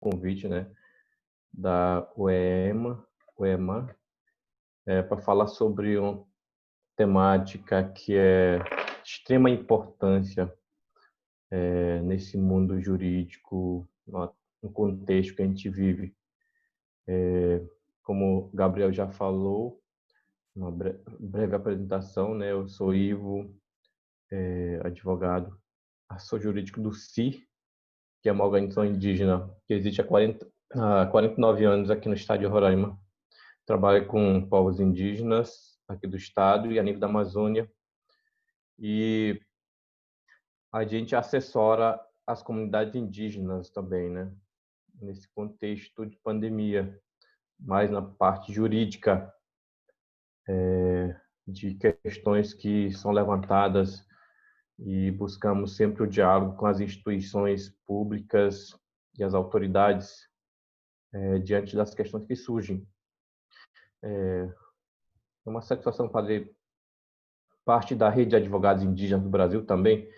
convite, né, da UEMA, para falar sobre uma temática que é de extrema importância nesse mundo jurídico, no contexto que a gente vive. Como o Gabriel já falou, uma breve apresentação, né? Eu sou Ivo, advogado, assessor jurídico do CIR, que é uma organização indígena que existe há 49 anos aqui no estado de Roraima. Trabalho com povos indígenas aqui do estado e a nível da Amazônia. E a gente assessora as comunidades indígenas também, né? Nesse contexto de pandemia, mais na parte jurídica, de questões que são levantadas e buscamos sempre o diálogo com as instituições públicas e as autoridades diante das questões que surgem. É uma satisfação fazer parte da rede de advogados indígenas do Brasil também,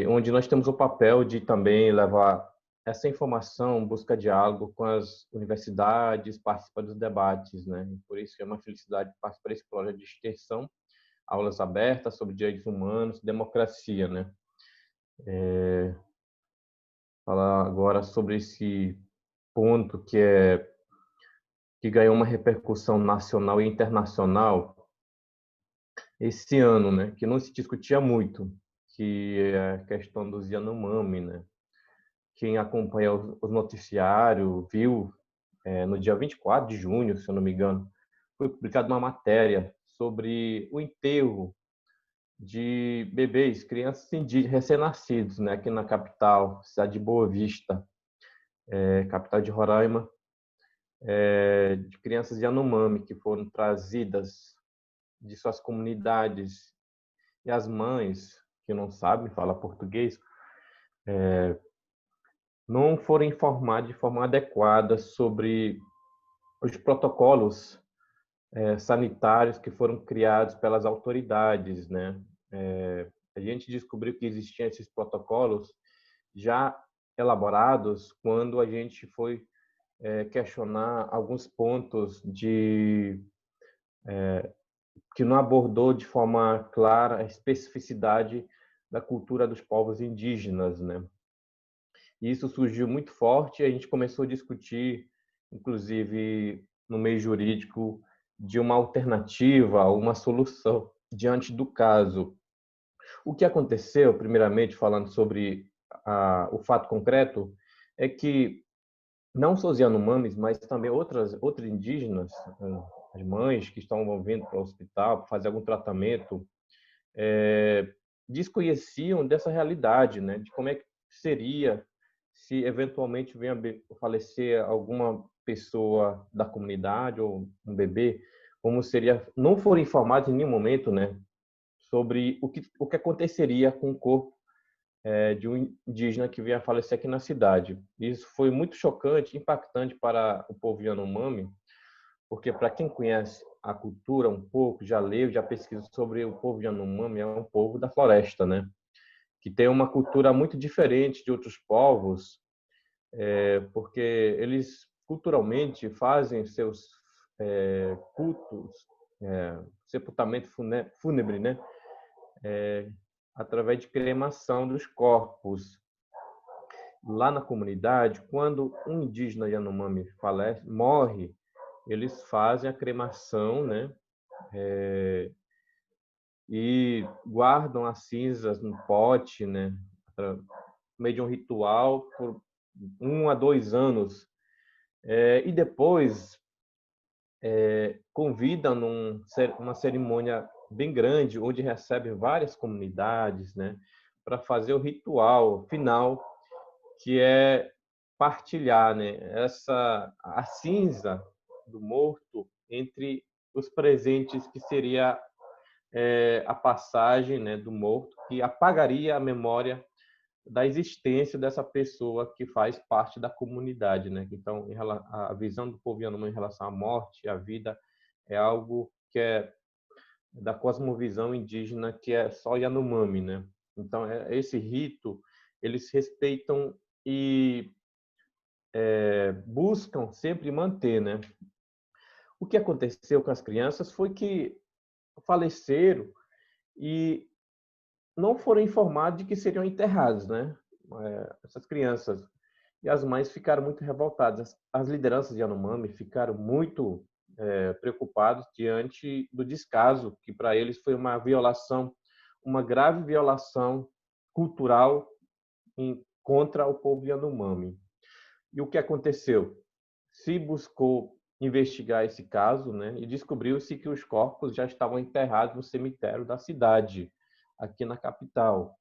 onde nós temos o papel de também levar essa informação, busca diálogo com as universidades, participar dos debates, né? Por isso é uma felicidade participar desse projeto de extensão, aulas abertas sobre direitos humanos, democracia, né? Falar agora sobre esse ponto que ganhou uma repercussão nacional e internacional esse ano, né? Que não se discutia muito, que é a questão dos Yanomami, né? Quem acompanha os noticiários viu, no dia 24 de junho, se eu não me engano, foi publicada uma matéria sobre o enterro de bebês, crianças recém-nascidos, né, aqui na capital, cidade de Boa Vista, capital de Roraima, de crianças Yanomami que foram trazidas de suas comunidades, e as mães, que não sabem falar português, não foram informadas de forma adequada sobre os protocolos sanitários que foram criados pelas autoridades, né? A gente descobriu que existiam esses protocolos já elaborados quando a gente foi questionar alguns pontos que não abordou de forma clara a especificidade da cultura dos povos indígenas, né? E isso surgiu muito forte e a gente começou a discutir, inclusive no meio jurídico, de uma alternativa, uma solução diante do caso. O que aconteceu, primeiramente, falando sobre o fato concreto, é que não só os Yanomamis, mas também outros indígenas, as mães que estão vindo para o hospital para fazer algum tratamento, desconheciam dessa realidade, né? De como é que seria se eventualmente venha a falecer alguma pessoa da comunidade ou um bebê, como seria, não foram informados em nenhum momento, né, sobre o que aconteceria com o corpo de um indígena que vinha a falecer aqui na cidade. Isso foi muito chocante, impactante para o povo Yanomami, porque para quem conhece a cultura um pouco, já leu, já pesquisou sobre o povo Yanomami, é um povo da floresta, né? Que tem uma cultura muito diferente de outros povos, porque eles culturalmente fazem seus cultos, sepultamento fúnebre, né? Através de cremação dos corpos. Lá na comunidade, quando um indígena Yanomami falece, morre, eles fazem a cremação, né? E guardam as cinzas no pote, né? Por meio de um ritual por 1 a 2 anos. E depois convidam uma cerimônia bem grande, onde recebe várias comunidades, né? Para fazer o ritual final, que é partilhar, né, a cinza do morto entre os presentes, que seria a passagem, né, do morto, que apagaria a memória da existência dessa pessoa que faz parte da comunidade, né? Então, a visão do povo Yanomami em relação à morte e à vida é algo que é da cosmovisão indígena, que é só Yanomami, né? Então, esse rito eles respeitam e buscam sempre manter, né? O que aconteceu com as crianças foi que faleceram e não foram informados de que seriam enterrados, né? Essas crianças. E as mães ficaram muito revoltadas. As lideranças de Yanomami ficaram muito preocupados diante do descaso, que para eles foi uma violação, uma grave violação cultural contra o povo Yanomami. E o que aconteceu? Se buscou investigar esse caso, né, e descobriu-se que os corpos já estavam enterrados no cemitério da cidade, aqui na capital.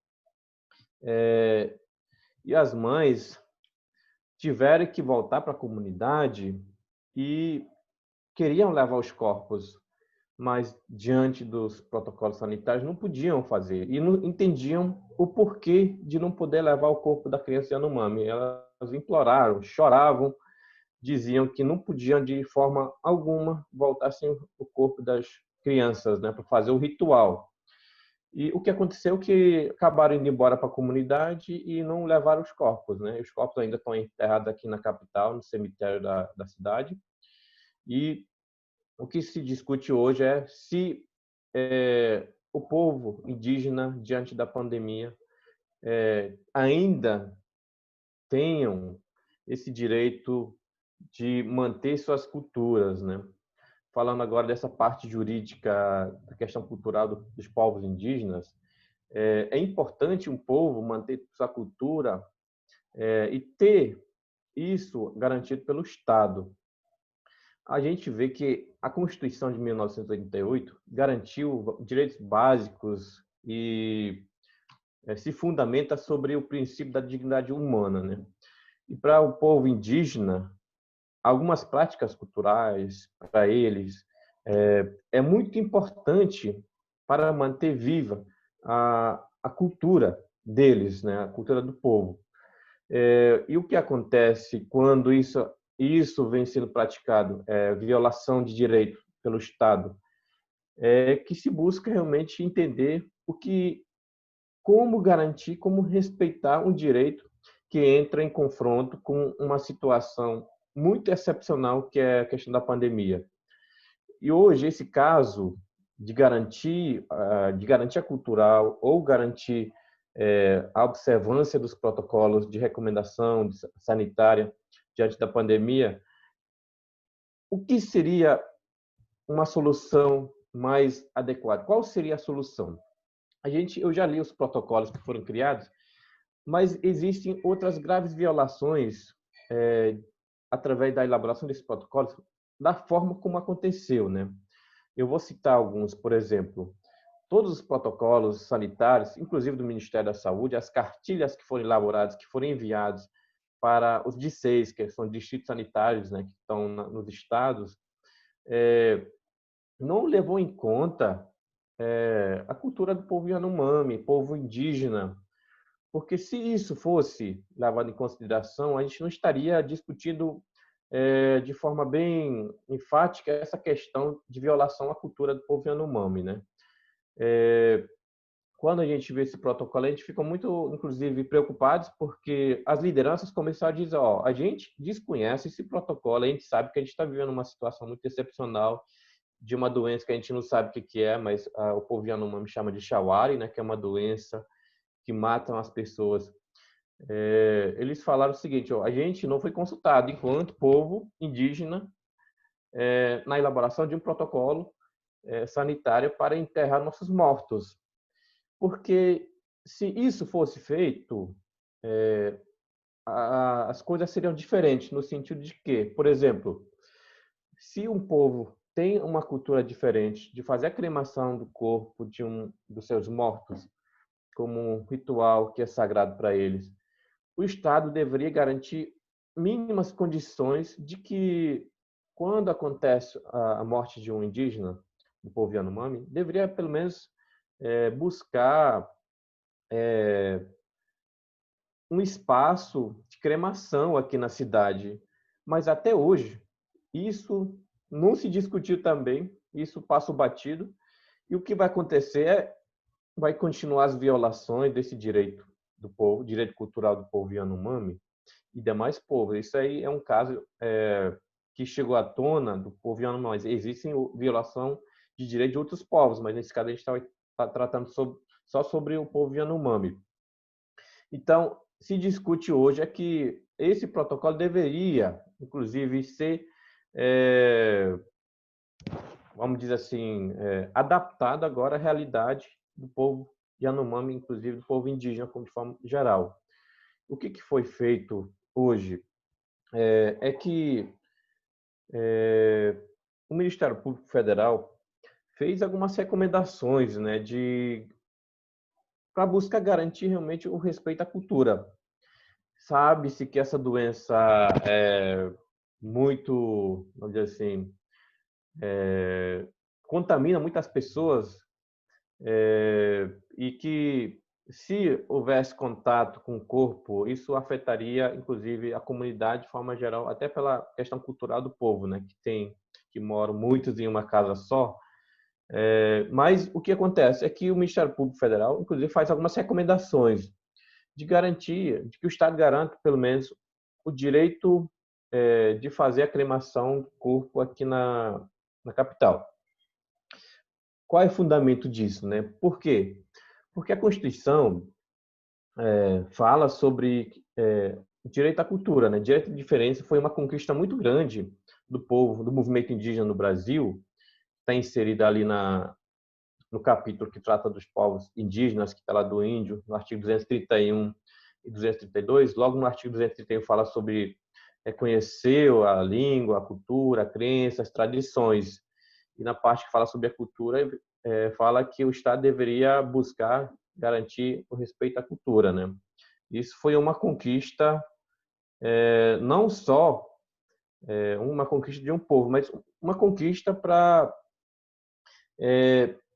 E as mães tiveram que voltar para a comunidade e queriam levar os corpos, mas diante dos protocolos sanitários não podiam fazer e não entendiam o porquê de não poder levar o corpo da criança Yanomami. Elas imploraram, choravam, diziam que não podiam de forma alguma voltar sem o corpo das crianças, né, para fazer o ritual. E o que aconteceu é que acabaram indo embora para a comunidade e não levaram os corpos, né? Os corpos ainda estão enterrados aqui na capital, no cemitério da cidade. E o que se discute hoje é se o povo indígena, diante da pandemia, ainda tenham esse direito de manter suas culturas, né? Falando agora dessa parte jurídica, da questão cultural dos povos indígenas, é importante um povo manter sua cultura e ter isso garantido pelo Estado. A gente vê que a Constituição de 1988 garantiu direitos básicos e se fundamenta sobre o princípio da dignidade humana, né? E para o povo indígena, algumas práticas culturais para eles é muito importante para manter viva a cultura deles, né? A cultura do povo. E o que acontece quando isso vem sendo praticado, violação de direito pelo Estado, é que se busca realmente entender como garantir, como respeitar um direito que entra em confronto com uma situação muito excepcional que é a questão da pandemia. E hoje esse caso de garantia cultural ou garantir a observância dos protocolos de recomendação sanitária diante da pandemia, o que seria uma solução mais adequada? Qual seria a solução? Eu já li os protocolos que foram criados, mas existem outras graves violações através da elaboração desses protocolos, da forma como aconteceu, né? Eu vou citar alguns, por exemplo, todos os protocolos sanitários, inclusive do Ministério da Saúde, as cartilhas que foram elaboradas, que foram enviadas para os DICEIs, que são distritos sanitários, né, que estão nos estados, não levou em conta a cultura do povo Yanomami, povo indígena, porque se isso fosse levado em consideração, a gente não estaria discutindo de forma bem enfática essa questão de violação à cultura do povo Yanomami, né? Quando a gente vê esse protocolo, a gente fica muito, inclusive, preocupados, porque as lideranças começaram a dizer, a gente desconhece esse protocolo, a gente sabe que a gente está vivendo uma situação muito excepcional de uma doença que a gente não sabe o que é, mas o povo Yanomami chama de Shawari, né, que é uma doença que mata as pessoas. Eles falaram o seguinte, a gente não foi consultado enquanto povo indígena na elaboração de um protocolo sanitário para enterrar nossos mortos. Porque se isso fosse feito, as coisas seriam diferentes, no sentido de que, por exemplo, se um povo tem uma cultura diferente de fazer a cremação do corpo dos seus mortos como um ritual que é sagrado para eles, o Estado deveria garantir mínimas condições de que, quando acontece a morte de um indígena, do povo Yanomami, deveria pelo menos buscar um espaço de cremação aqui na cidade. Mas até hoje, isso não se discutiu também, isso passa o batido, e o que vai acontecer vai continuar as violações desse direito do povo, direito cultural do povo Yanomami, e demais povos. Isso aí é um caso que chegou à tona do povo Yanomami. Mas existe violação de direitos de outros povos, mas nesse caso a gente está tratando só sobre o povo Yanomami. Então, se discute hoje é que esse protocolo deveria, inclusive, ser, vamos dizer assim, adaptado agora à realidade do povo Yanomami, inclusive do povo indígena, de forma geral. O que foi feito hoje é que o Ministério Público Federal fez algumas recomendações, né, para buscar garantir realmente o respeito à cultura. Sabe-se que essa doença é muito, vamos dizer assim, contamina muitas pessoas, e que se houvesse contato com o corpo, isso afetaria, inclusive, a comunidade de forma geral, até pela questão cultural do povo, né, que moram muitos em uma casa só. Mas o que acontece é que o Ministério Público Federal, inclusive, faz algumas recomendações de garantia, de que o Estado garanta, pelo menos, o direito de fazer a cremação do corpo aqui na capital. Qual é o fundamento disso, né? Por quê? Porque a Constituição fala sobre direito à cultura, né? Direito à diferença foi uma conquista muito grande do povo, do movimento indígena no Brasil, está inserida ali no capítulo que trata dos povos indígenas, que está lá do índio, no artigo 231 e 232. Logo no artigo 231 fala sobre reconhecer a língua, a cultura, a crença, as tradições. E na parte que fala sobre a cultura, fala que o Estado deveria buscar garantir o respeito à cultura, né? Isso foi uma conquista, não só uma conquista de um povo, mas uma conquista para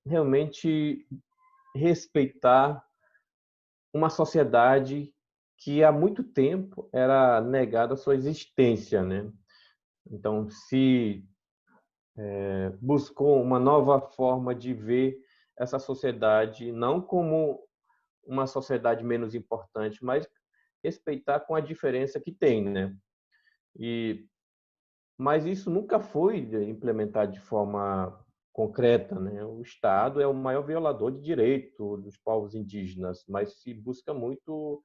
realmente respeitar uma sociedade que há muito tempo era negada a sua existência, né? Então, se buscou uma nova forma de ver essa sociedade, não como uma sociedade menos importante, mas respeitar com a diferença que tem, né? Mas isso nunca foi implementado de forma concreta, né? O Estado é o maior violador de direito dos povos indígenas, mas se busca muito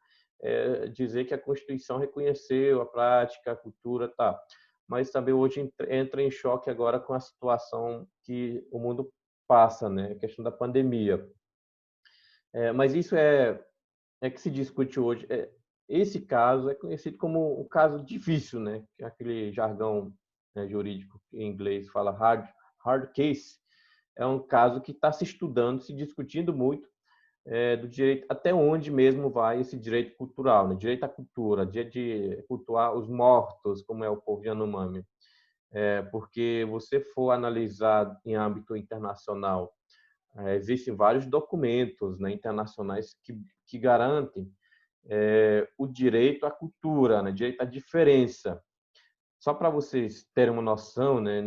dizer que a Constituição reconheceu a prática, a cultura, tá? Mas também hoje entra em choque agora com a situação que o mundo passa, né? A questão da pandemia. Mas isso que se discute hoje. Esse caso é conhecido como um caso difícil, né? Aquele jargão, né, jurídico que em inglês fala hard case. É um caso que está se estudando, se discutindo muito do direito, até onde mesmo vai esse direito cultural, né? Direito à cultura, direito de cultuar os mortos, como é o povo Yanomami. Porque você for analisar em âmbito internacional, existem vários documentos, né, internacionais que garantem o direito à cultura, né, direito à diferença. Só para vocês terem uma noção, né,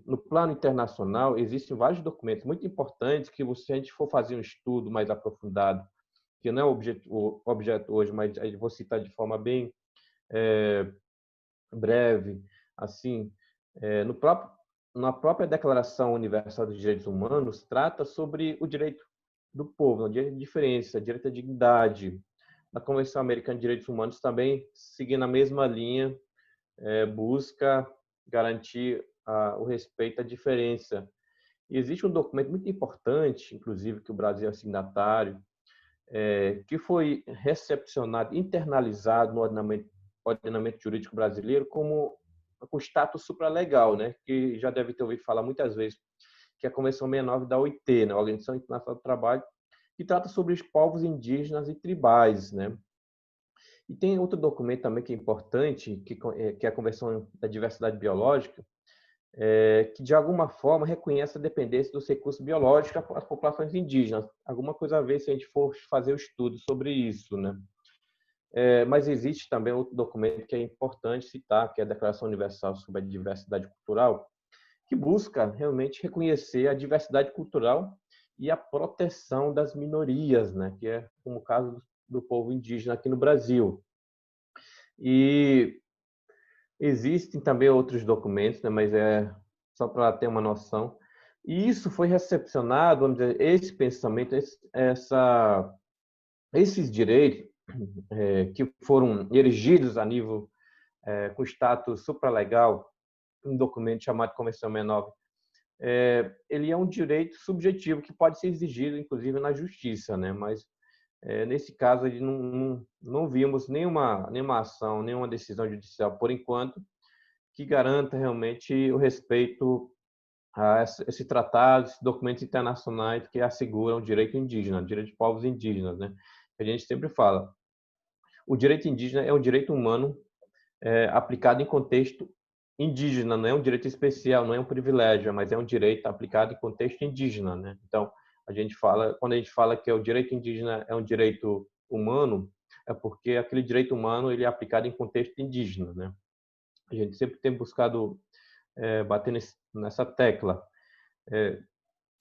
no plano internacional, existem vários documentos muito importantes que, se a gente for fazer um estudo mais aprofundado, que não é o objeto hoje, mas eu vou citar de forma bem breve, assim, na própria Declaração Universal dos Direitos Humanos, trata sobre o direito do povo, o direito de diferença, o direito à dignidade. Na Convenção Americana de Direitos Humanos também, seguindo a mesma linha, busca garantir o respeito à diferença. E existe um documento muito importante, inclusive, que o Brasil é signatário, que foi recepcionado, internalizado no ordenamento jurídico brasileiro como com status supralegal, né? Que já deve ter ouvido falar muitas vezes, que é a Convenção 69 da OIT, né? A Organização Internacional do Trabalho, que trata sobre os povos indígenas e tribais, né? E tem outro documento também que é importante, que é a Convenção da Diversidade Biológica, que de alguma forma reconhece a dependência dos recursos biológicos às populações indígenas. Alguma coisa a ver se a gente for fazer o estudo sobre isso, né? Mas existe também outro documento que é importante citar, que é a Declaração Universal sobre a Diversidade Cultural, que busca realmente reconhecer a diversidade cultural e a proteção das minorias, né? Que é como o caso do povo indígena aqui no Brasil. E existem também outros documentos, né, mas é só para ter uma noção. E isso foi recepcionado, vamos dizer, esse pensamento, esses direitos que foram erigidos a nível com status supralegal, um documento chamado Convenção 69, ele é um direito subjetivo que pode ser exigido, inclusive, na justiça, né? Mas nesse caso, não vimos nenhuma ação, nenhuma decisão judicial, por enquanto, que garanta realmente o respeito a esse tratado, esses documentos internacionais que asseguram o direito indígena, o direito de povos indígenas, né? A gente sempre fala, o direito indígena é um direito humano aplicado em contexto indígena, não é um direito especial, não é um privilégio, mas é um direito aplicado em contexto indígena, né? Então, quando a gente fala que o direito indígena é um direito humano, é porque aquele direito humano ele é aplicado em contexto indígena, né? A gente sempre tem buscado bater nessa tecla.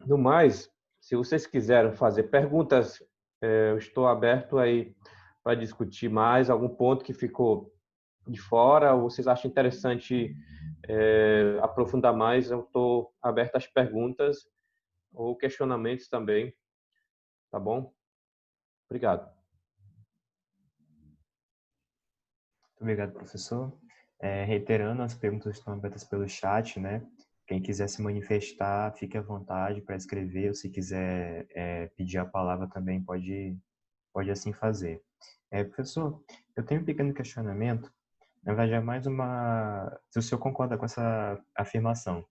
No mais, se vocês quiserem fazer perguntas, eu estou aberto aí para discutir mais algum ponto que ficou de fora, ou vocês acham interessante aprofundar mais, eu estou aberto às perguntas ou questionamentos também, tá bom? Obrigado. Muito obrigado, professor. Reiterando, as perguntas estão abertas pelo chat, né? Quem quiser se manifestar, fique à vontade para escrever, ou se quiser pedir a palavra também pode assim fazer. Professor, eu tenho um pequeno questionamento, na verdade é mais se o senhor concorda com essa afirmação.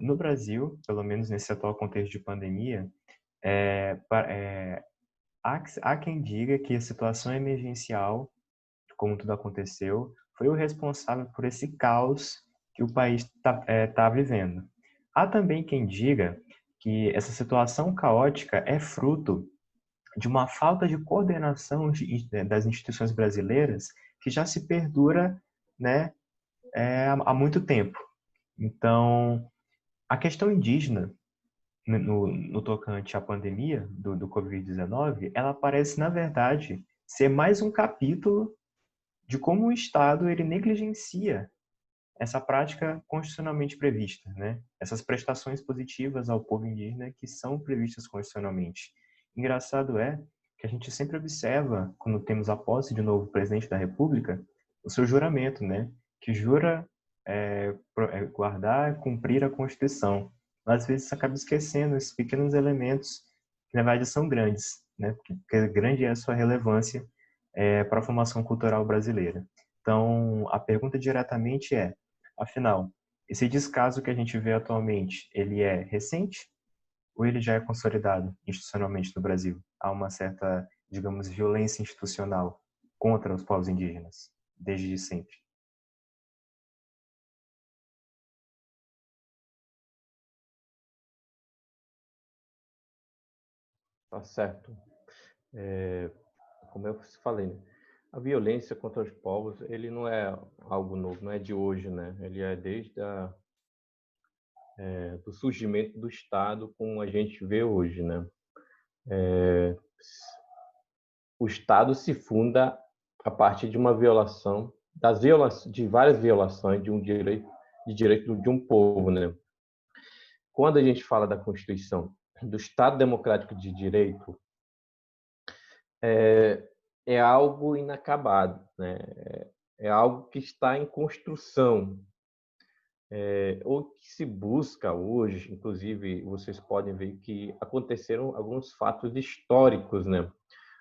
No Brasil, pelo menos nesse atual contexto de pandemia, há quem diga que a situação emergencial, como tudo aconteceu, foi o responsável por esse caos que o país tá vivendo. Há também quem diga que essa situação caótica é fruto de uma falta de coordenação das instituições brasileiras que já se perdura, né, há muito tempo. Então, a questão indígena, no tocante à pandemia do Covid-19, ela parece, na verdade, ser mais um capítulo de como o Estado ele negligencia essa prática constitucionalmente prevista, né? Essas prestações positivas ao povo indígena que são previstas constitucionalmente. Engraçado é que a gente sempre observa, quando temos a posse de um novo presidente da República, o seu juramento, né? Que jura guardar e cumprir a Constituição. Mas, às vezes acaba esquecendo esses pequenos elementos que na verdade são grandes, né? Porque grande é a sua relevância para a formação cultural brasileira. Então, a pergunta diretamente é: afinal, esse descaso que a gente vê atualmente, ele é recente ou ele já é consolidado institucionalmente no Brasil? Há uma certa, digamos, violência institucional contra os povos indígenas, desde sempre. Tá certo. Como eu falei, né? A violência contra os povos, ele não é algo novo, não é de hoje, né? Ele é desde do surgimento do Estado, como a gente vê hoje, né? O Estado se funda a partir de uma violação, de várias violações de direito de um povo, né? Quando a gente fala da Constituição, do Estado Democrático de Direito, é algo inacabado, né? É algo que está em construção. O que se busca hoje, inclusive, vocês podem ver que aconteceram alguns fatos históricos, né?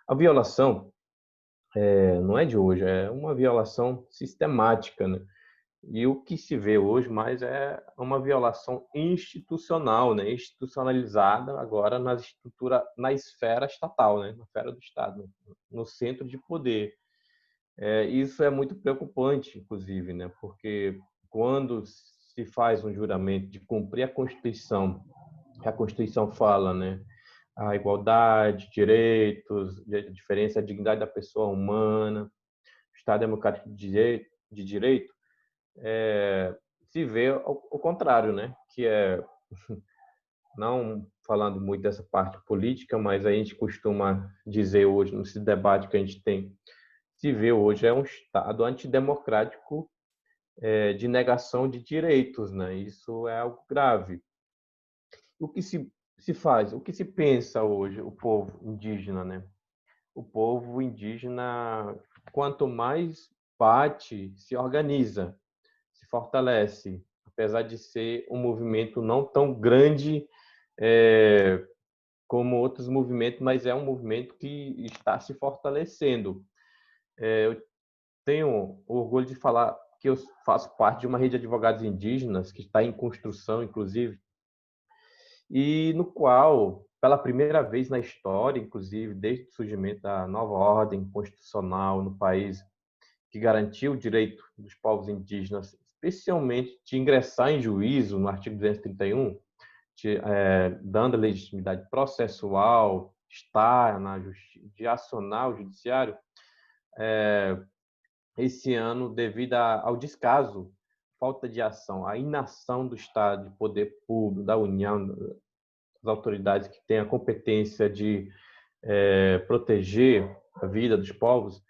A violação não é de hoje, é uma violação sistemática, né? E o que se vê hoje mais é uma violação institucional, né? Institucionalizada agora na esfera estatal, né? Na esfera do Estado, no centro de poder. Isso é muito preocupante, inclusive, né? Porque quando se faz um juramento de cumprir a Constituição, que a Constituição fala, né? A igualdade, direitos, a diferença, a dignidade da pessoa humana, Estado democrático de direito, se vê o contrário, né? Que é, não falando muito dessa parte política, mas a gente costuma dizer hoje, nesse debate que a gente tem, se vê hoje é um Estado antidemocrático, de negação de direitos, né? Isso é algo grave. O que se faz, o que se pensa hoje, o povo indígena, né? O povo indígena, quanto mais bate, se organiza, se fortalece, apesar de ser um movimento não tão grande como outros movimentos, mas é um movimento que está se fortalecendo. Eu tenho orgulho de falar que eu faço parte de uma rede de advogados indígenas que está em construção, inclusive, e no qual, pela primeira vez na história, inclusive, desde o surgimento da nova ordem constitucional no país, que garantiu o direito dos povos indígenas, especialmente de ingressar em juízo, no artigo 231, dando a legitimidade processual, estar na justiça, de acionar o judiciário, esse ano, devido ao descaso, falta de ação, a inação do Estado, de poder público, da União, das autoridades que têm a competência de proteger a vida dos povos,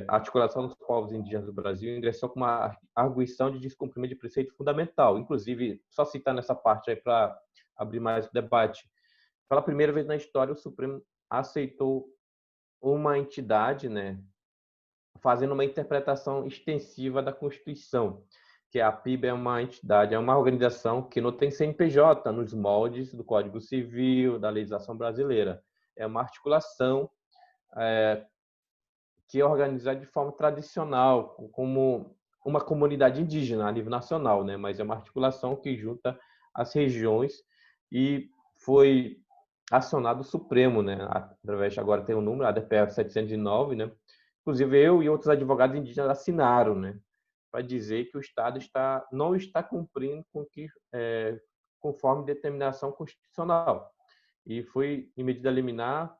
a articulação dos povos indígenas do Brasil ingressou com uma arguição de descumprimento de preceito fundamental. Inclusive, só citando essa parte aí para abrir mais o debate, pela primeira vez na história, o Supremo aceitou uma entidade, né, fazendo uma interpretação extensiva da Constituição, que a PIB é uma entidade, é uma organização que não tem CNPJ nos moldes do Código Civil, da legislação brasileira. É uma articulação que é organizada de forma tradicional, como uma comunidade indígena a nível nacional, né? Mas é uma articulação que junta as regiões e foi acionado o Supremo, né? Através, agora tem o número, a DPF 709, né? Inclusive eu e outros advogados indígenas assinaram, né? Para dizer que o Estado não está cumprindo com que conforme determinação constitucional. E foi em medida liminar,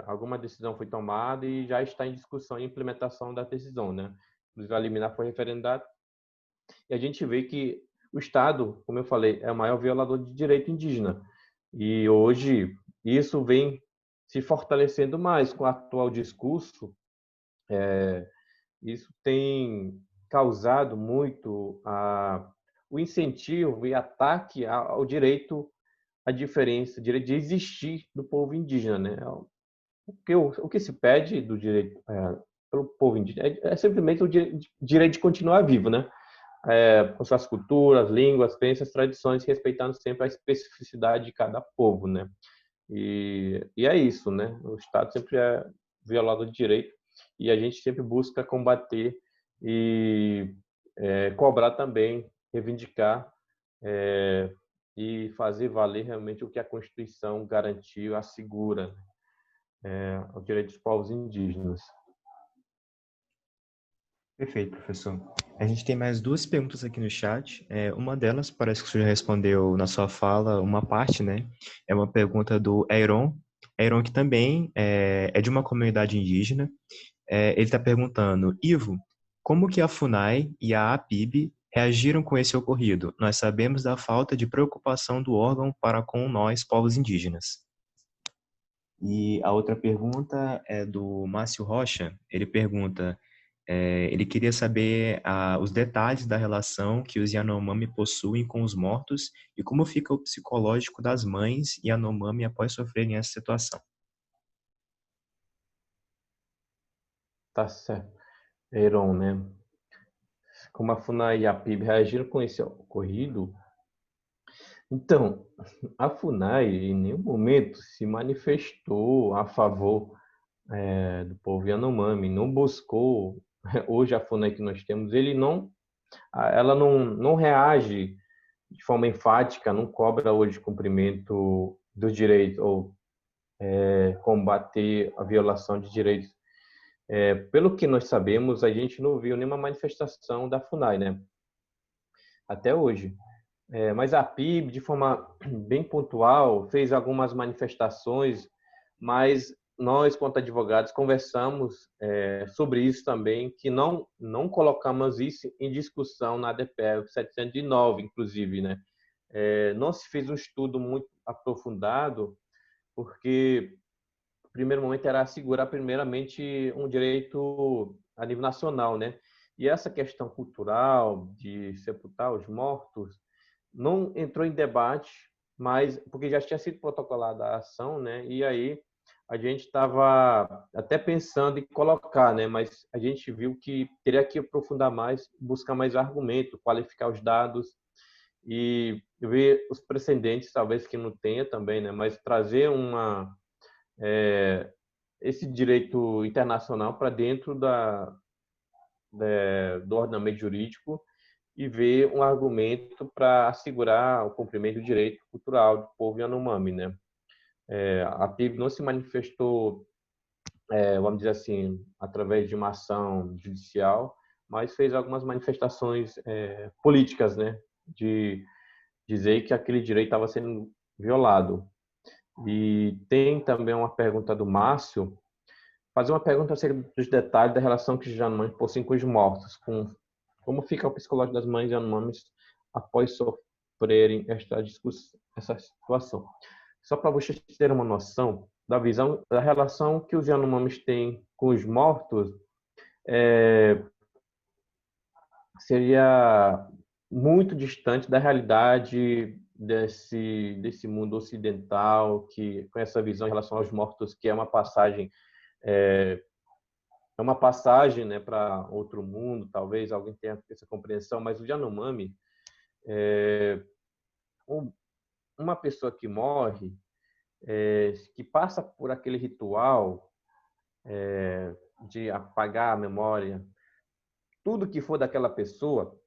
alguma decisão foi tomada e já está em discussão e implementação da decisão, né? Inclusive a liminar foi referendada e a gente vê que o Estado, como eu falei, é o maior violador de direito indígena. E hoje isso vem se fortalecendo mais com o atual discurso. Isso tem causado muito o incentivo e ataque ao direito à diferença, direito de existir do povo indígena, né? O que se pede do direito pelo povo indígena é simplesmente o direito de continuar vivo, né? Com suas culturas, línguas, crenças, tradições, respeitando sempre a especificidade de cada povo, né? E é isso, né? O Estado sempre é violador de direito e a gente sempre busca combater e cobrar também, reivindicar e fazer valer realmente o que a Constituição garantiu, assegura, o direito dos povos indígenas. Perfeito, professor. A gente tem mais duas perguntas aqui no chat. Uma delas, parece que o senhor já respondeu na sua fala, uma parte, né? É uma pergunta do Eiron. Eiron, que também é de uma comunidade indígena. Ele está perguntando, Ivo, como que a FUNAI e a APIB reagiram com esse ocorrido? Nós sabemos da falta de preocupação do órgão para com nós, povos indígenas. E a outra pergunta é do Márcio Rocha. Ele pergunta, ele queria saber os detalhes da relação que os Yanomami possuem com os mortos e como fica o psicológico das mães Yanomami após sofrerem essa situação. Tá certo. Heron, né? Como a FUNAI e a PIB reagiram com esse ocorrido? Então, a FUNAI em nenhum momento se manifestou a favor do povo Yanomami, não buscou, hoje a FUNAI que nós temos, ela não reage de forma enfática, não cobra hoje cumprimento dos direitos ou combater a violação de direitos. Pelo que nós sabemos, a gente não viu nenhuma manifestação da FUNAI, né? Até hoje. Mas a PIB, de forma bem pontual, fez algumas manifestações, mas nós, quanto advogados, conversamos sobre isso também, que não colocamos isso em discussão na DPF 709, inclusive, né? Não se fez um estudo muito aprofundado, porque primeiro momento era assegurar primeiramente um direito a nível nacional, né? E essa questão cultural de sepultar os mortos não entrou em debate, mas porque já tinha sido protocolada a ação, né? E aí a gente estava até pensando em colocar, né? Mas a gente viu que teria que aprofundar mais, buscar mais argumento, qualificar os dados e ver os precedentes, talvez que não tenha também, né? Mas trazer esse direito internacional para dentro do ordenamento jurídico e ver um argumento para assegurar o cumprimento do direito cultural do povo Yanomami, né? A PIB não se manifestou, vamos dizer assim, através de uma ação judicial, mas fez algumas manifestações políticas, né? De dizer que aquele direito estava sendo violado. E tem também uma pergunta do Márcio, fazer uma pergunta acerca dos detalhes da relação que os Yanomamis possuem com os mortos, com como fica o psicológico das mães Yanomamis após sofrerem essa situação. Só para vocês terem uma noção da visão, da relação que os Yanomamis têm com os mortos, seria muito distante da realidade desse mundo ocidental, que com essa visão em relação aos mortos, que é, é uma passagem, né, para outro mundo, talvez alguém tenha essa compreensão, mas o Yanomami, uma pessoa que morre, que passa por aquele ritual de apagar a memória, tudo que for daquela pessoa,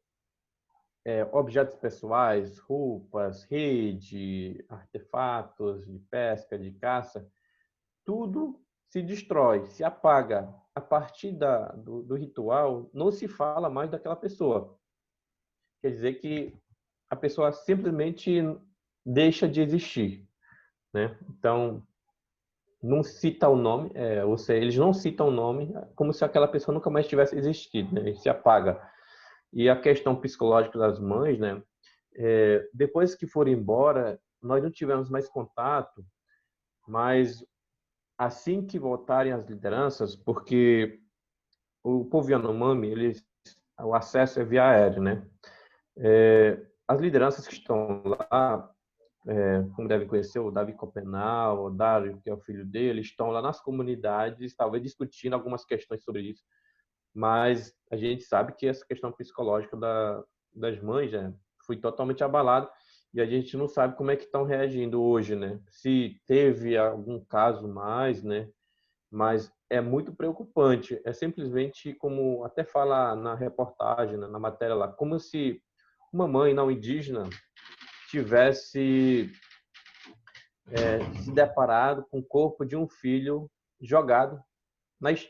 objetos pessoais, roupas, rede, artefatos de pesca, de caça, tudo se destrói, se apaga. A partir do ritual, não se fala mais daquela pessoa. Quer dizer que a pessoa simplesmente deixa de existir, né? Então, não cita o nome, ou seja, eles não citam o nome, como se aquela pessoa nunca mais tivesse existido, né? E se apaga. E a questão psicológica das mães, né? Depois que foram embora, nós não tivemos mais contato, mas assim que voltarem as lideranças, porque o povo Yanomami, o acesso é via aéreo, né? As lideranças que estão lá, como devem conhecer, o Davi Copenal, o Dário, que é o filho dele, estão lá nas comunidades, talvez discutindo algumas questões sobre isso, mas a gente sabe que essa questão psicológica das mães, né, foi totalmente abalada e a gente não sabe como é que estão reagindo hoje, né? Se teve algum caso mais, né? Mas é muito preocupante. É simplesmente como até fala na reportagem, na matéria lá, como se uma mãe não indígena tivesse se deparado com o corpo de um filho jogado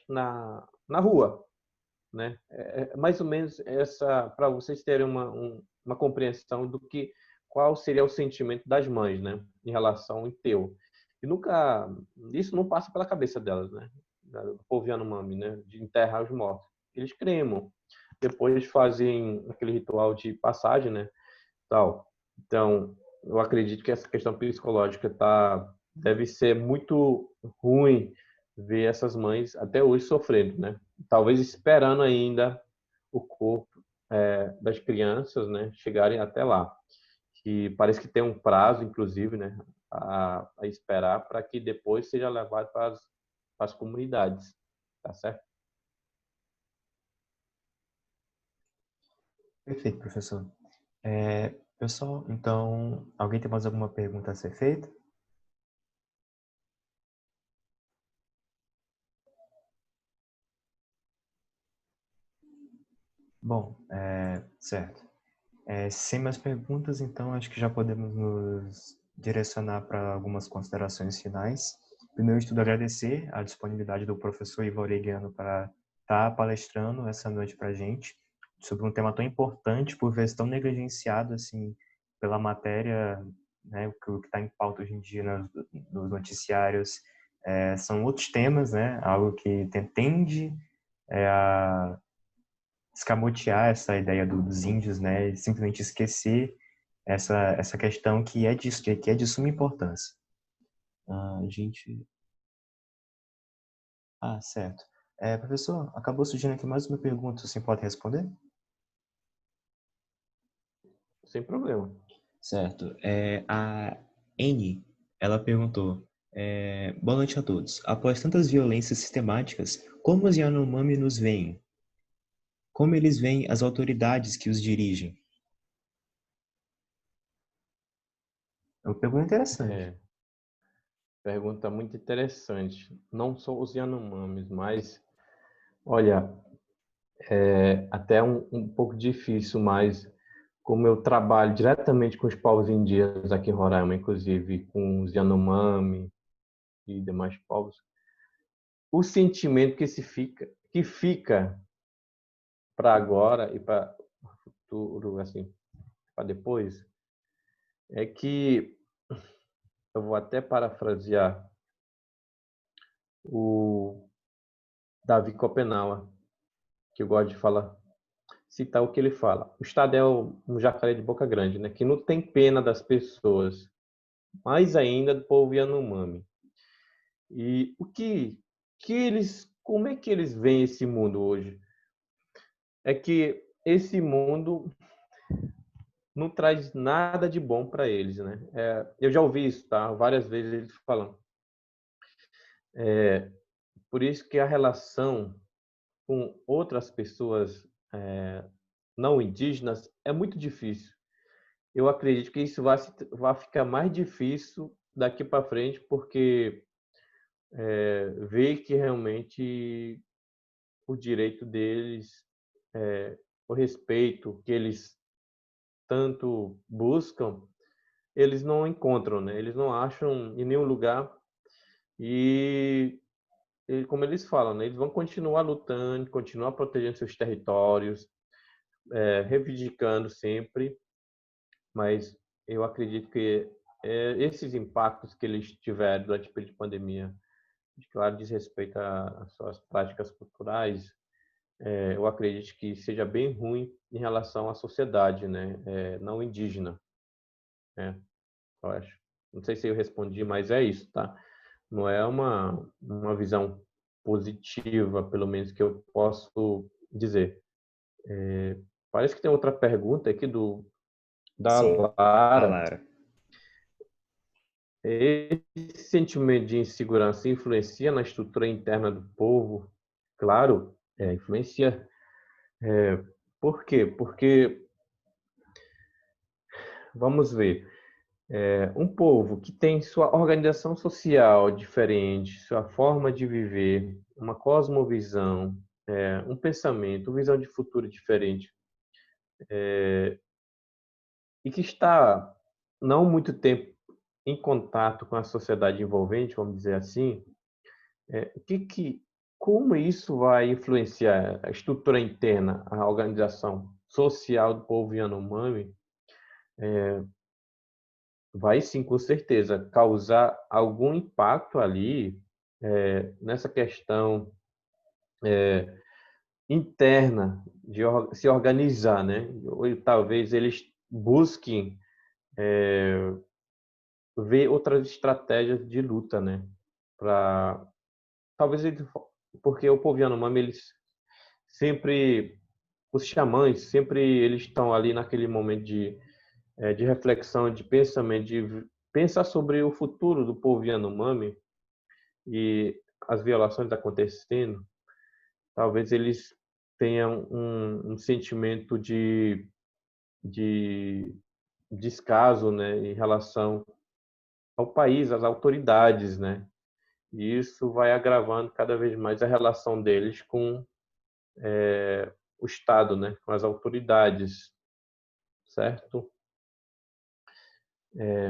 na rua, né? Mais ou menos essa, para vocês terem uma compreensão do que qual seria o sentimento das mães, né, em relação ao enterro. E nunca isso não passa pela cabeça delas, né, do povo Yanomami, né, de enterrar os mortos. Eles cremam, depois fazem aquele ritual de passagem, né, tal. Então, eu acredito que essa questão psicológica deve ser muito ruim ver essas mães até hoje sofrendo, né? Talvez esperando ainda o corpo das crianças, né, chegarem até lá. Que parece que tem um prazo, inclusive, né, a esperar para que depois seja levado para as comunidades, tá certo? Perfeito, professor. Pessoal, então, alguém tem mais alguma pergunta a ser feita? Bom, certo. Sem mais perguntas, então, acho que já podemos nos direcionar para algumas considerações finais. Primeiro, de tudo, agradecer a disponibilidade do professor Ivo Oregiano para estar palestrando essa noite para a gente sobre um tema tão importante, por vezes tão negligenciado assim pela matéria, né, o que está em pauta hoje em dia nos noticiários. São outros temas, né, algo que tende a escamotear essa ideia dos índios, né, e simplesmente esquecer essa questão que é de suma importância. A gente Ah, certo. Professor, acabou surgindo aqui mais uma pergunta, você pode responder? Sem problema. Certo. A N, ela perguntou, boa noite a todos. Após tantas violências sistemáticas, como os Yanomami nos veem? Como eles veem as autoridades que os dirigem? É uma pergunta interessante. É, pergunta muito interessante. Não só os Yanomamis, mas, olha, é até um pouco difícil, mas como eu trabalho diretamente com os povos indígenas aqui em Roraima, inclusive com os Yanomami e demais povos, o sentimento que fica para agora e para o futuro, assim, para depois, é que eu vou até parafrasear o Davi Copenaua, que eu gosto de falar, citar o que ele fala. O Estado é um jacaré de boca grande, né? Que não tem pena das pessoas, mais ainda do povo Yanomami. E como é que eles veem esse mundo hoje? É que esse mundo não traz nada de bom para eles, né? Eu já ouvi isso, tá? Várias vezes eles falando. Por isso que a relação com outras pessoas não indígenas é muito difícil. Eu acredito que isso vai ficar mais difícil daqui para frente, porque vê que realmente o direito deles, o respeito que eles tanto buscam, eles não encontram, né? Eles não acham em nenhum lugar e, como eles falam, né? Eles vão continuar lutando, continuar protegendo seus territórios, reivindicando sempre, mas eu acredito que esses impactos que eles tiveram durante o período de pandemia, de claro, diz respeito às suas práticas culturais, eu acredito que seja bem ruim em relação à sociedade, né? Não indígena, né? Eu acho. Não sei se eu respondi, mas é isso, tá? Não é uma visão positiva, pelo menos que eu posso dizer. Parece que tem outra pergunta aqui da Sim, a Lara. Lara. Esse sentimento de insegurança influencia na estrutura interna do povo? Claro, influencia. Por quê? Porque, vamos ver, um povo que tem sua organização social diferente, sua forma de viver, uma cosmovisão, um pensamento, uma visão de futuro diferente, e que está não muito tempo em contato com a sociedade envolvente, vamos dizer assim, É, o que que, como isso vai influenciar a estrutura interna, a organização social do povo Yanomami? Vai sim, com certeza, causar algum impacto ali nessa questão interna de se organizar, né? Ou talvez eles busquem ver outras estratégias de luta, né? Para talvez porque o povo Yanomami eles sempre os xamãs sempre eles estão ali naquele momento de reflexão, de pensamento, de pensar sobre o futuro do povo Yanomami e as violações acontecendo. Talvez eles tenham um sentimento de descaso, né, em relação ao país, às autoridades, né? E isso vai agravando cada vez mais a relação deles com o Estado, né, com as autoridades, certo?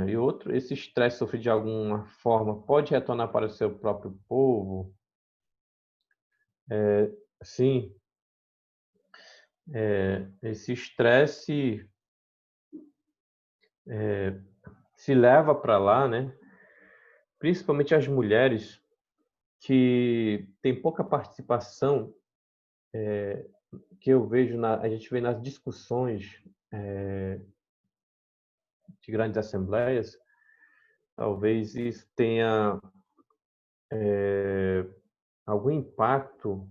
E outro, esse estresse sofrido de alguma forma pode retornar para o seu próprio povo? Sim, esse estresse se leva para lá, né? Principalmente as mulheres que têm pouca participação, que eu vejo a gente vê nas discussões de grandes assembleias. Talvez isso tenha algum impacto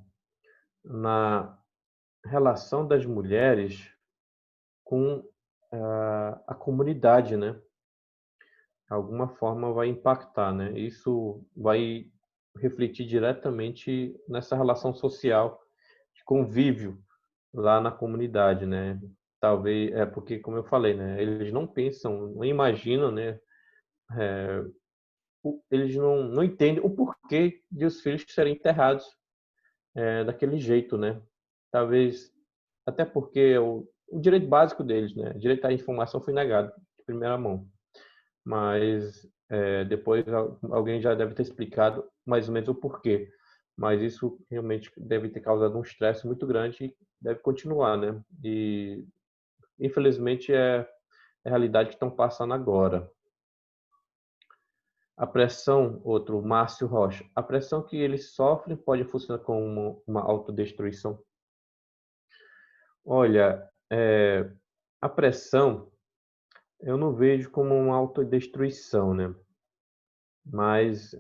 na relação das mulheres com a comunidade, né? Alguma forma vai impactar, né? Isso vai refletir diretamente nessa relação social de convívio lá na comunidade, né? Talvez é porque, como eu falei, né? Eles não pensam, não imaginam, né? Eles não entendem o porquê de os filhos serem enterrados daquele jeito, né? Talvez até porque o direito básico deles, né? O direito à informação foi negado de primeira mão. Mas depois alguém já deve ter explicado mais ou menos o porquê. Mas isso realmente deve ter causado um estresse muito grande e deve continuar, né? E infelizmente é a realidade que estão passando agora. A pressão, outro, Márcio Rocha, a pressão que eles sofrem pode funcionar como uma autodestruição? Olha, a pressão eu não vejo como uma autodestruição, né? Mas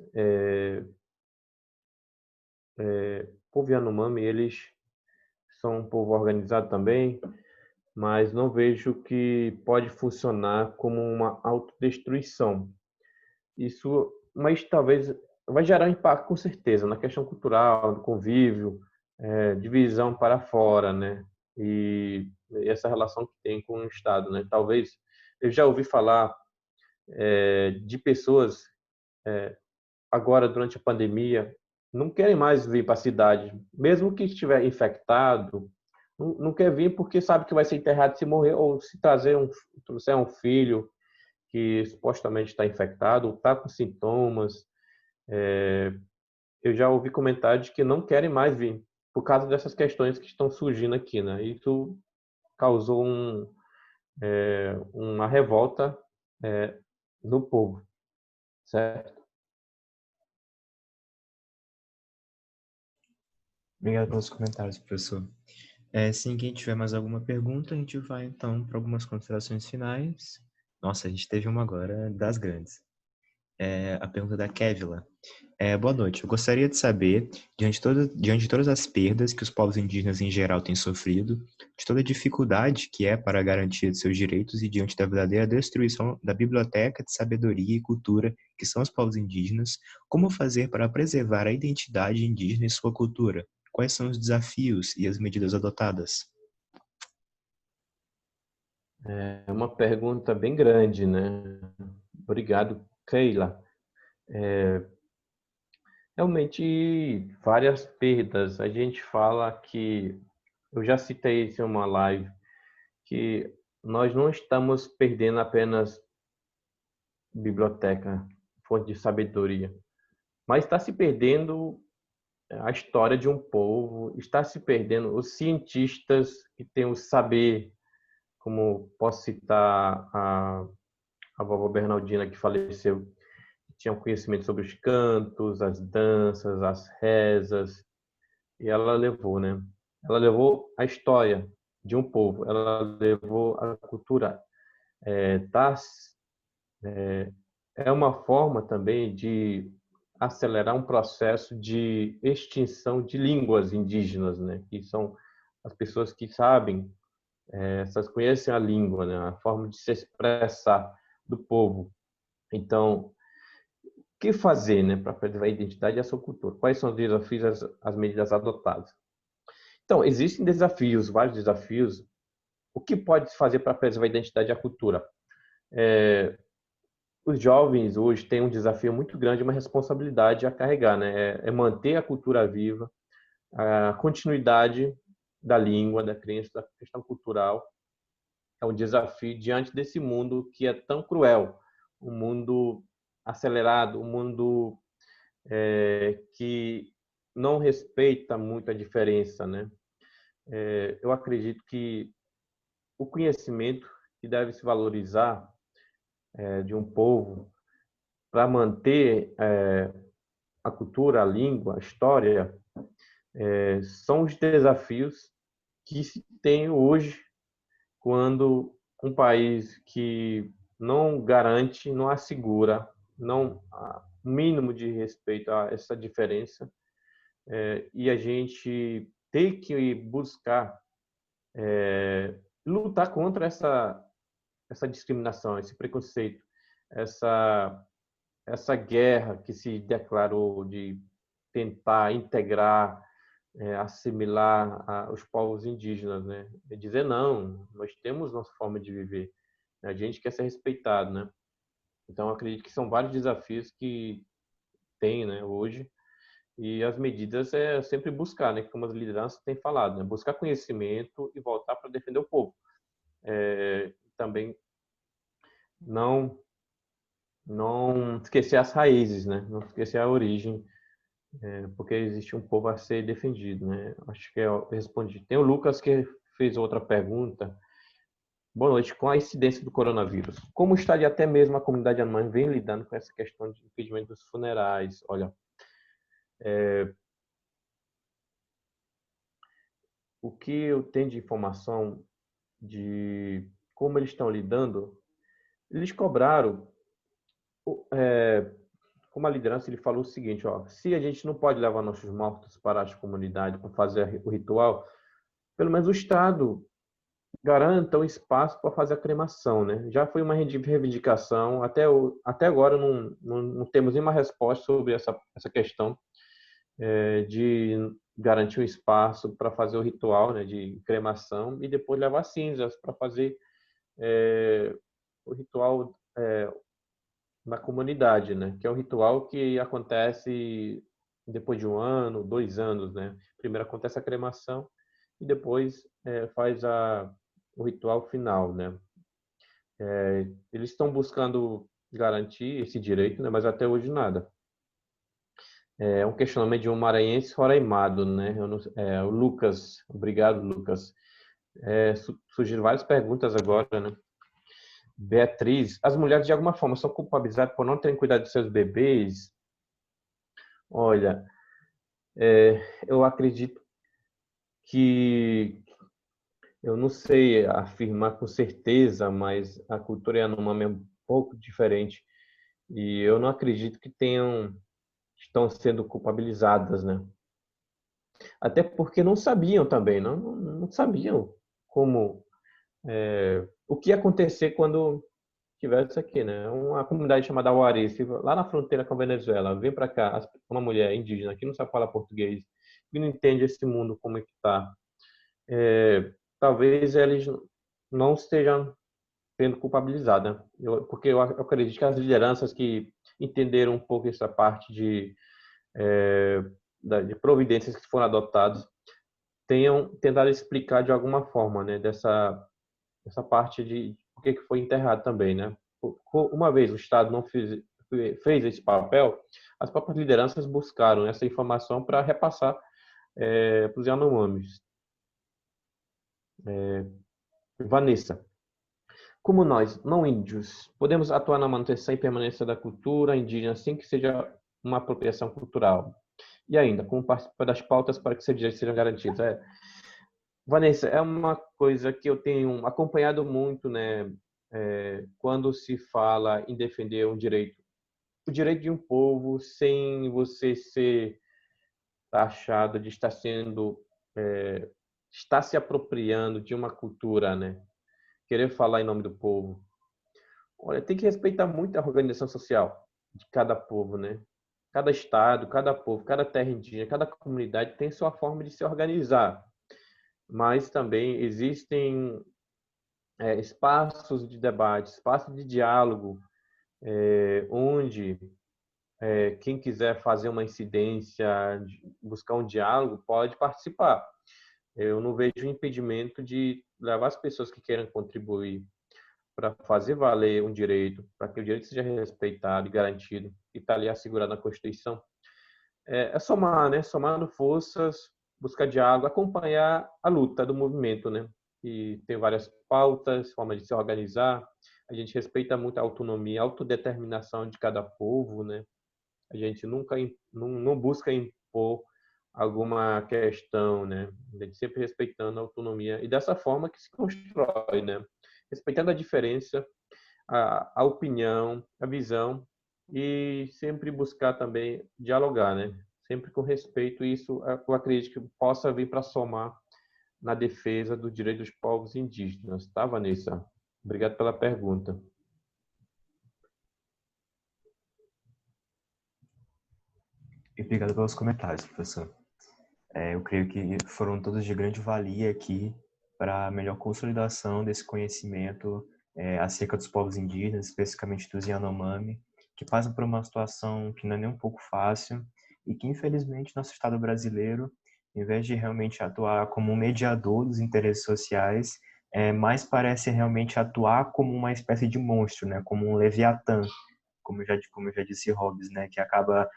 o povo Yanomami, eles são um povo organizado também, mas não vejo que pode funcionar como uma autodestruição. Isso, mas talvez vai gerar impacto com certeza na questão cultural, do convívio, divisão para fora, né? E essa relação que tem com o Estado, né? Talvez eu já ouvi falar de pessoas agora durante a pandemia não querem mais vir para a cidade, mesmo que estiver infectado, não quer vir porque sabe que vai ser enterrado se morrer ou se trouxer um filho que supostamente está infectado ou está com sintomas. Eu já ouvi comentários que não querem mais vir por causa dessas questões que estão surgindo aqui, né? Isso causou uma revolta no povo, certo? Obrigado pelos comentários, professor. Se ninguém tiver mais alguma pergunta, a gente vai então para algumas considerações finais. Nossa, a gente teve uma agora das grandes. A pergunta da Kevila. Boa noite. Eu gostaria de saber, diante de todas as perdas que os povos indígenas em geral têm sofrido, de toda a dificuldade que é para a garantia de seus direitos e diante da verdadeira destruição da biblioteca de sabedoria e cultura que são os povos indígenas, como fazer para preservar a identidade indígena e sua cultura? Quais são os desafios e as medidas adotadas? É uma pergunta bem grande, né? Obrigado, Keila. Realmente, várias perdas. A gente fala que, eu já citei isso em uma live, que nós não estamos perdendo apenas biblioteca, fonte de sabedoria, mas está se perdendo a história de um povo, está se perdendo os cientistas que têm o saber, como posso citar a vovó Bernardina, que faleceu, que tinha um conhecimento sobre os cantos, as danças, as rezas, e ela levou, né? Ela levou a história de um povo, ela levou a cultura. Tá, é uma forma também de acelerar um processo de extinção de línguas indígenas, né? Que são as pessoas que sabem, essas conhecem a língua, né? A forma de se expressar do povo. Então, o que fazer, né, para preservar a identidade e a sua cultura? Quais são os desafios, as medidas adotadas? Então, existem desafios, vários desafios. O que pode se fazer para preservar a identidade e a cultura? Os jovens hoje têm um desafio muito grande, uma responsabilidade a carregar, né? É manter a cultura viva, a continuidade da língua, da crença, da questão cultural. É um desafio diante desse mundo que é tão cruel, um mundo acelerado, um mundo que não respeita muito a diferença, né? Eu acredito que o conhecimento que deve se valorizar de um povo para manter a cultura, a língua, a história, são os desafios que se tem hoje quando um país que não garante, não assegura, não há um mínimo de respeito a essa diferença, e a gente ter que buscar lutar contra essa discriminação, esse preconceito, essa guerra que se declarou de tentar integrar, assimilar os povos indígenas, né? E dizer não, nós temos nossa forma de viver, a gente quer ser respeitado, né? Então, eu acredito que são vários desafios que tem, né, hoje, e as medidas é sempre buscar, né, como as lideranças têm falado, né, buscar conhecimento e voltar para defender o povo. Também não não esquecer as raízes, né, não esquecer a origem, porque existe um povo a ser defendido, né. Acho que eu respondi. Tem o Lucas que fez outra pergunta. Boa noite. Com a incidência do coronavírus, como está e até mesmo a comunidade alemã vem lidando com essa questão de impedimento dos funerais? Olha, o que eu tenho de informação de como eles estão lidando, eles cobraram, como a liderança, ele falou o seguinte, ó, se a gente não pode levar nossos mortos para as comunidades para fazer o ritual, pelo menos o Estado garanta o espaço para fazer a cremação, né? Já foi uma reivindicação, até agora não temos nenhuma resposta sobre essa questão de garantir um espaço para fazer o ritual, né, de cremação e depois levar cinzas para fazer o ritual na comunidade, né? Que é um ritual que acontece depois de 1 ano, 2 anos, né? Primeiro acontece a cremação e depois faz o ritual final, né? Eles estão buscando garantir esse direito, né? Mas até hoje nada. É um questionamento de um maranhense roraimado, né? O Lucas, obrigado, Lucas. Surgiram várias perguntas agora, né? Beatriz, as mulheres de alguma forma são culpabilizadas por não terem cuidado de seus bebês? Olha, eu acredito que eu não sei afirmar com certeza, mas a cultura Yanomami é um pouco diferente e eu não acredito que estão sendo culpabilizadas, né? Até porque não sabiam também, não sabiam como o que ia acontecer quando tivesse aqui, né? Uma comunidade chamada Auarice, lá na fronteira com a Venezuela, vem para cá, uma mulher indígena que não sabe falar português, que não entende esse mundo como é que está. Talvez eles não estejam sendo culpabilizados, né? Porque eu acredito que as lideranças que entenderam um pouco essa parte de providências que foram adotadas tenham tentado explicar de alguma forma, né? Essa parte de por que foi enterrado também, né? Uma vez o Estado não fez esse papel, as próprias lideranças buscaram essa informação para repassar para os Yanomamis. Vanessa, como nós, não índios, podemos atuar na manutenção e permanência da cultura indígena sem que seja uma apropriação cultural? E ainda, como participar das pautas para que seus direitos sejam garantidos? Vanessa, é uma coisa que eu tenho acompanhado muito, né? Quando se fala em defender um direito, o direito de um povo, sem você ser taxado de estar se apropriando de uma cultura, né? Querer falar em nome do povo. Olha, tem que respeitar muito a organização social de cada povo, né? Cada estado, cada povo, cada terra indígena, cada comunidade tem sua forma de se organizar, mas também existem espaços de debate, espaços de diálogo, onde quem quiser fazer uma incidência, buscar um diálogo, pode participar. Eu não vejo impedimento de levar as pessoas que queiram contribuir para fazer valer um direito, para que o direito seja respeitado e garantido, e está ali assegurado na Constituição. Somar, né? Somando forças, buscar diálogo, acompanhar a luta do movimento, né? E tem várias pautas, formas de se organizar. A gente respeita muito a autonomia, a autodeterminação de cada povo, né? A gente nunca não busca impor alguma questão, né? A gente sempre respeitando a autonomia e dessa forma que se constrói, né? Respeitando a diferença, a opinião, a visão e sempre buscar também dialogar, né? sempre com respeito, e isso eu acredito que possa vir para somar na defesa do direito dos povos indígenas. Tá, Vanessa? Obrigado pela pergunta. E obrigado pelos comentários, professor. Eu creio que foram todos de grande valia aqui para a melhor consolidação desse conhecimento acerca dos povos indígenas, especificamente dos Yanomami, que passam por uma situação que não é nem um pouco fácil e que, infelizmente, nosso Estado brasileiro, em vez de realmente atuar como um mediador dos interesses sociais, mais parece realmente atuar como uma espécie de monstro, né? Como um Leviatã, como eu já disse Hobbes, né? Que acaba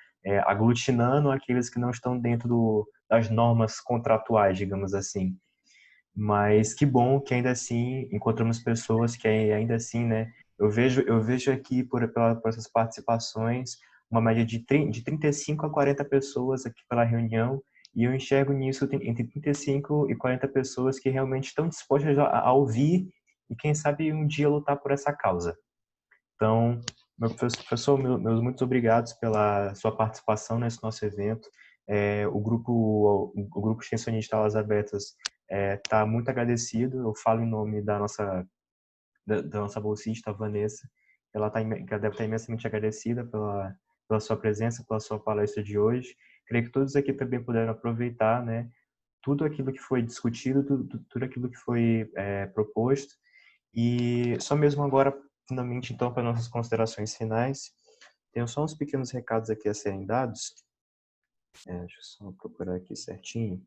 aglutinando aqueles que não estão dentro das normas contratuais, digamos assim. Mas que bom que ainda assim encontramos pessoas que ainda assim, né? Eu vejo aqui por essas participações uma média de 35 a 40 pessoas aqui pela reunião, e eu enxergo nisso entre 35 e 40 pessoas que realmente estão dispostas a ouvir e quem sabe um dia lutar por essa causa. Então, meu professor, meus muito obrigados pela sua participação nesse nosso evento. O grupo Extensionista Aulas Abertas está muito agradecido. Eu falo em nome da nossa bolsista, Vanessa. Que ela deve estar imensamente agradecida pela sua presença, pela sua palestra de hoje. Creio que todos aqui também puderam aproveitar, né, tudo aquilo que foi discutido, tudo aquilo que foi proposto. E só mesmo agora, finalmente, então, para nossas considerações finais, tenho só uns pequenos recados aqui a serem dados. Deixa eu só procurar aqui certinho.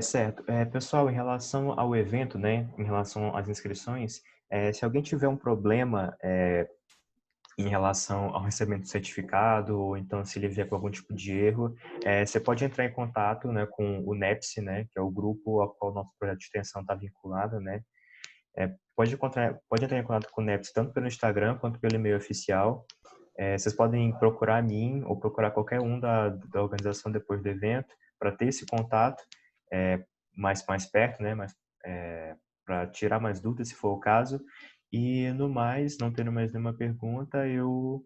Certo. Pessoal, em relação ao evento, né, em relação às inscrições, se alguém tiver um problema em relação ao recebimento do certificado, ou então se ele vier com algum tipo de erro, você pode entrar em contato, né, com o NEPS, né, que é o grupo ao qual o nosso projeto de extensão está vinculado, né. Pode entrar em contato com o NEPS tanto pelo Instagram quanto pelo e-mail oficial. Vocês podem procurar a mim ou procurar qualquer um da organização depois do evento para ter esse contato mais perto, né, para tirar mais dúvidas, se for o caso. E, no mais, não tendo mais nenhuma pergunta, eu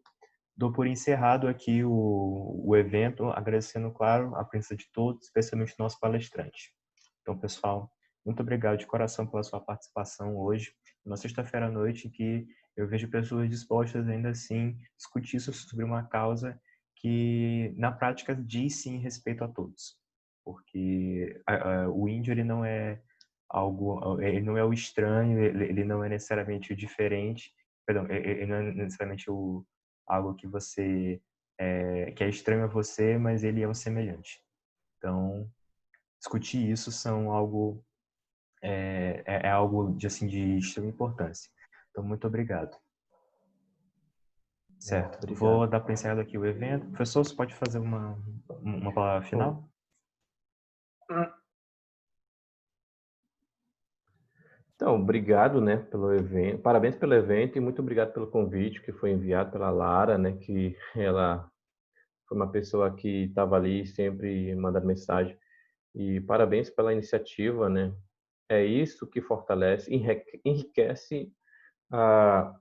dou por encerrado aqui o evento, agradecendo, claro, a presença de todos, especialmente do nosso palestrante. Então, pessoal, muito obrigado de coração pela sua participação hoje, na sexta-feira à noite, que eu vejo pessoas dispostas ainda assim discutir sobre uma causa que, na prática, diz sim respeito a todos. Porque o índio, ele não é ele não é o estranho, ele não é necessariamente o diferente, perdão, ele não é necessariamente algo que é estranho a você, mas ele é um semelhante. Então, discutir isso é algo de extrema importância. Então, muito obrigado. Certo. Obrigado. Vou dar para encerrar aqui o evento. Professor, você pode fazer uma palavra final? Então, obrigado, né, pelo evento. Parabéns pelo evento e muito obrigado pelo convite que foi enviado pela Lara, né, que ela foi uma pessoa que estava ali sempre mandando mensagem. E parabéns pela iniciativa, né? É isso que fortalece, enriquece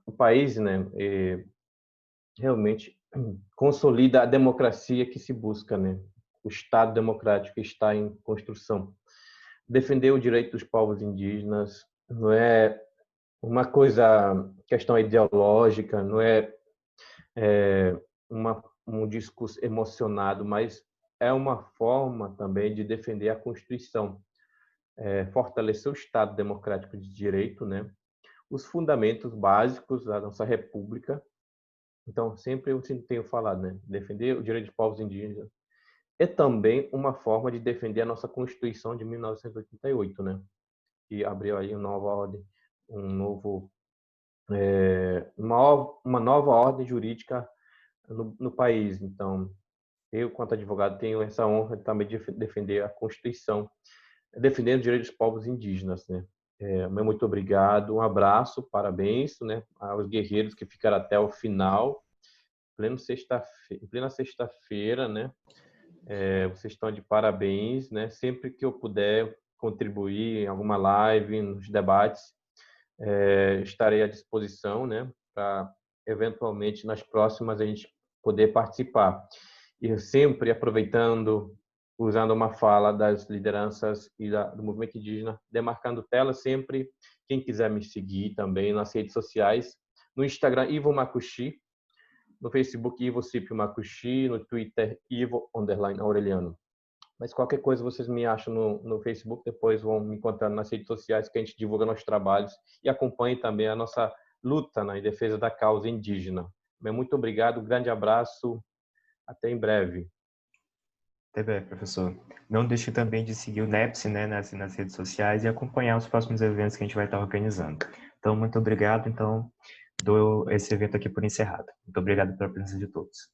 o país, né? E realmente consolida a democracia que se busca, né? O Estado democrático está em construção. Defender o direito dos povos indígenas não é uma questão ideológica, não é um discurso emocionado, mas é uma forma também de defender a Constituição, fortalecer o Estado democrático de direito, né? Os fundamentos básicos da nossa República. Então, sempre eu tenho falado, né? Defender o direito dos povos indígenas é também uma forma de defender a nossa Constituição de 1988, né? Que abriu aí uma nova ordem, uma nova ordem jurídica no país. Então, eu, quanto advogado, tenho essa honra de também defender a Constituição, defendendo os direitos dos povos indígenas, né? Muito obrigado, um abraço, parabéns, né, aos guerreiros que ficaram até o final, em plena sexta-feira, né? Vocês estão de parabéns, né? Sempre que eu puder contribuir em alguma live, nos debates, estarei à disposição, né? Para eventualmente nas próximas a gente poder participar. e sempre aproveitando, usando uma fala das lideranças e do movimento indígena, demarcando tela sempre. Quem quiser me seguir também nas redes sociais, no Instagram, Ivo Makushi, no Facebook, Ivo Cipio Makushi, no Twitter, Ivo_Aureliano. Mas qualquer coisa vocês me acham no Facebook, depois vão me encontrando nas redes sociais que a gente divulga nossos trabalhos e acompanhe também a nossa luta em defesa da causa indígena. Muito obrigado, um grande abraço, até em breve. Até breve, professor. Não deixe também de seguir o NEPSI, né, nas redes sociais e acompanhar os próximos eventos que a gente vai estar organizando. Então, muito obrigado. Então, dou esse evento aqui por encerrado. Muito obrigado pela presença de todos.